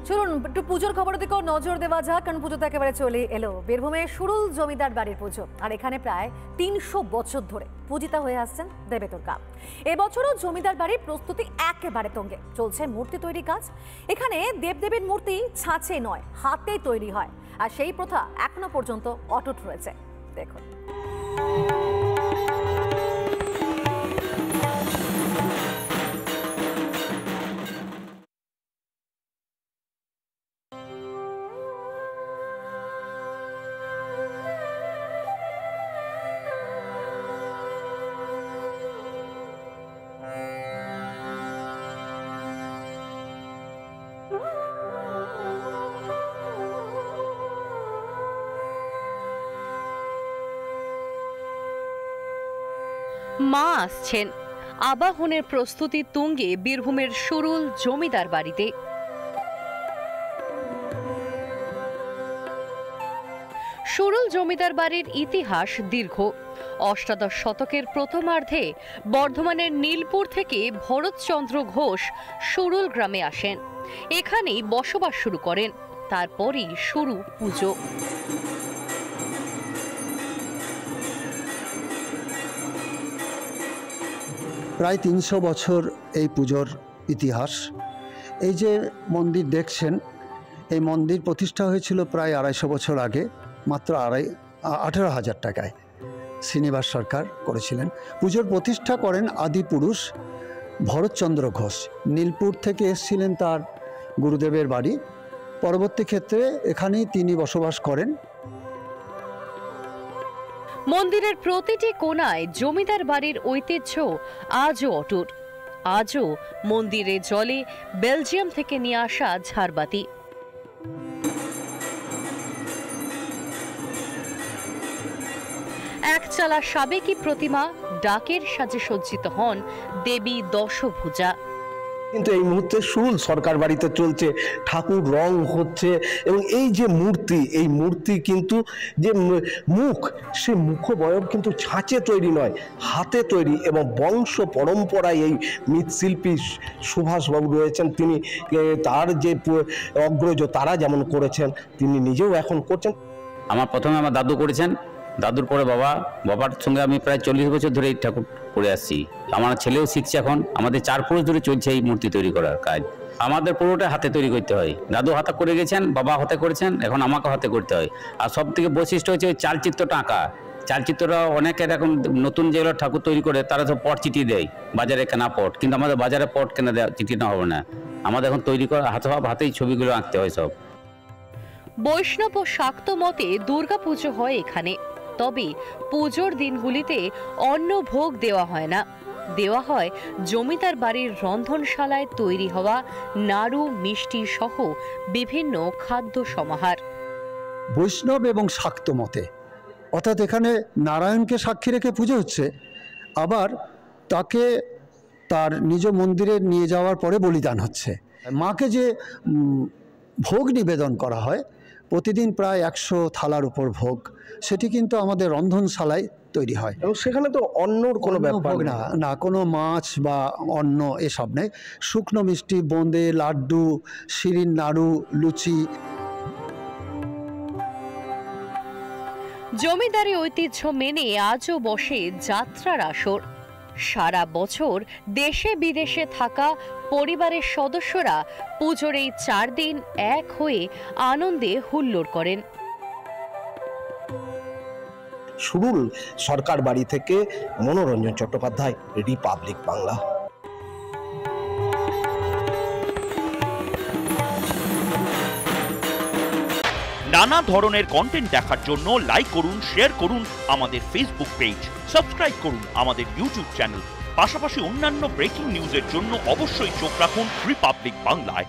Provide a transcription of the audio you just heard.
চলুন একটু পুজোর খবরের দিকেও নজর দেওয়া যাক, কারণ পুজো তো একেবারে চলে এলো। বীরভূমে সুরুল জমিদার বাড়ির পুজো, আর এখানে প্রায় 300 বছর ধরে পূজিতা হয়ে আসছেন দেবেতুর্কা। এবছরও জমিদার বাড়ির প্রস্তুতি একেবারে তুঙ্গে, চলছে মূর্তি তৈরি কাজ। এখানে দেবদেবীর মূর্তি ছাঁচে নয়, হাতে তৈরি হয়, আর সেই প্রথা এখনো পর্যন্ত অটুট রয়েছে। দেখুন, মা আসছেন। আবাহনের প্রস্তুতি তুঙ্গে বীরভূমের সুরুল জমিদার বাড়িতে। সুরুল জমিদার বাড়ির ইতিহাস দীর্ঘ। অষ্টাদশ শতকের প্রথমার্ধে বর্ধমানের নীলপুর থেকে ভরতচন্দ্র ঘোষ সুরুল গ্রামে আসেন, এখানেই বসবাস শুরু করেন। তারপরই শুরু পুজো। প্রায় 300 বছর এই পুজোর ইতিহাস। এই যে মন্দির দেখছেন, এই মন্দির প্রতিষ্ঠা হয়েছিল প্রায় 250 বছর আগে, মাত্র 18,000 টাকায় শ্রীনিবাস সরকার করেছিলেন। পুজোর প্রতিষ্ঠা করেন আদিপুরুষ ভরতচন্দ্র ঘোষ। নীলপুর থেকে এসেছিলেন তার গুরুদেবের বাড়ি। পরবর্তী ক্ষেত্রে এখানেই তিনি বসবাস করেন। মন্দিরের প্রতিটি কোণায় জমিদার বাড়ির ঐতিহ্য আজও অটুট। আজও মন্দিরে জলে বেলজিয়াম থেকে নিয়ে আসা ঝাড়বাতি। একচালা সাবেকি প্রতিমা ডাকের সাজে সজ্জিত হন দেবী দশভুজা। কিন্তু এই মুহূর্তে সুরুল সরকার বাড়িতে চলছে, ঠাকুর রং হচ্ছে, এবং এই যে মূর্তি, এই মূর্তি কিন্তু যে মুখ, সে মুখবয়ব কিন্তু ছাঁচে তৈরি নয়, হাতে তৈরি। এবং বংশ পরম্পরায় এই মৃৎশিল্পী সুভাষবাবু রয়েছেন, তিনি তার যে অগ্রজ তারা যেমন করেছেন, তিনি নিজেও এখন করছেন। প্রথমে আমার দাদু করেছেন, দাদুর পরে বাবার সঙ্গে আমি প্রায় 40 বছর ধরে এই ঠাকুর করে আসছি। আমার ছেলেও শিখছে এখন। আমাদের 4 পুরুষ ধরে চলছে এই মূর্তি তৈরি করার কাজ। আমাদের পুরোটা হাতে তৈরি করতে হয়। দাদু হাতে করে গেছেন, বাবা হাতে করেছেন, এখন আমাকে হাতে করতে হয়। আর সব থেকে বৈশিষ্ট্য হচ্ছে চালচিত্রটা আঁকা। চালচিত্রটা অনেকের এখন নতুন যেগুলো ঠাকুর তৈরি করে তারা সব পট চিঠি দেয়, বাজারে কেনা পট, কিন্তু আমাদের বাজারে পট কেনা দেওয়া চিঠি না হবে না, আমাদের এখন তৈরি করা হাতেই ছবিগুলো আঁকতে হয় সব। বৈষ্ণব ও শাক্ত মতে দুর্গা পুজো হয় এখানে, তবে পুজোর দিনগুলিতে অন্ন ভোগ দেওয়া হয় না, দেওয়া হয় জমিদার বাড়ির রন্ধনশালায় তৈরি হওয়া নাড়ু, মিষ্টি সহ বিভিন্ন খাদ্য সমাহার। বৈষ্ণব এবং শাক্ত মতে, অর্থাৎ এখানে নারায়ণকে সাক্ষী রেখে পুজো হচ্ছে, আবার তাকে তার নিজ মন্দিরে নিয়ে যাওয়ার পরে বলিদান হচ্ছে। মাকে যে ভোগ নিবেদন করা হয় প্রতিদিন প্রায় 100 থালার উপর ভোগ, সেটি কিন্তু আমাদের রন্ধনশালায় তৈরি হয়। এবং সেখানে তো অন্যর কোনো ব্যাপার না, কোনো মাছ বা অন্ন এসব নেই। শুকনো মিষ্টি, বোঁদে, লাড্ডু, শিরিন, নাড়ু, লুচি। জমিদারি ঐতিহ্য মেনে আজও বসে যাত্রার আসর। সারা বছর দেশে বিদেশে থাকা পরিবারের সদস্যরা পুজোর এই 4 দিন এক হয়ে আনন্দে হুল্লোড় করেন। সুরুল সরকার বাড়ি থেকে মনোরঞ্জন চট্টোপাধ্যায়, রিপাবলিক বাংলা। নানা ধরনের কন্টেন্ট দেখার জন্য লাইক করুন, শেয়ার করুন আমাদের ফেসবুক পেজ, সাবস্ক্রাইব করুন আমাদের ইউটিউব চ্যানেল। পাশাপাশি অন্যান্য ব্রেকিং নিউজের জন্য অবশ্যই চোখ রাখুন রিপাবলিক বাংলায়।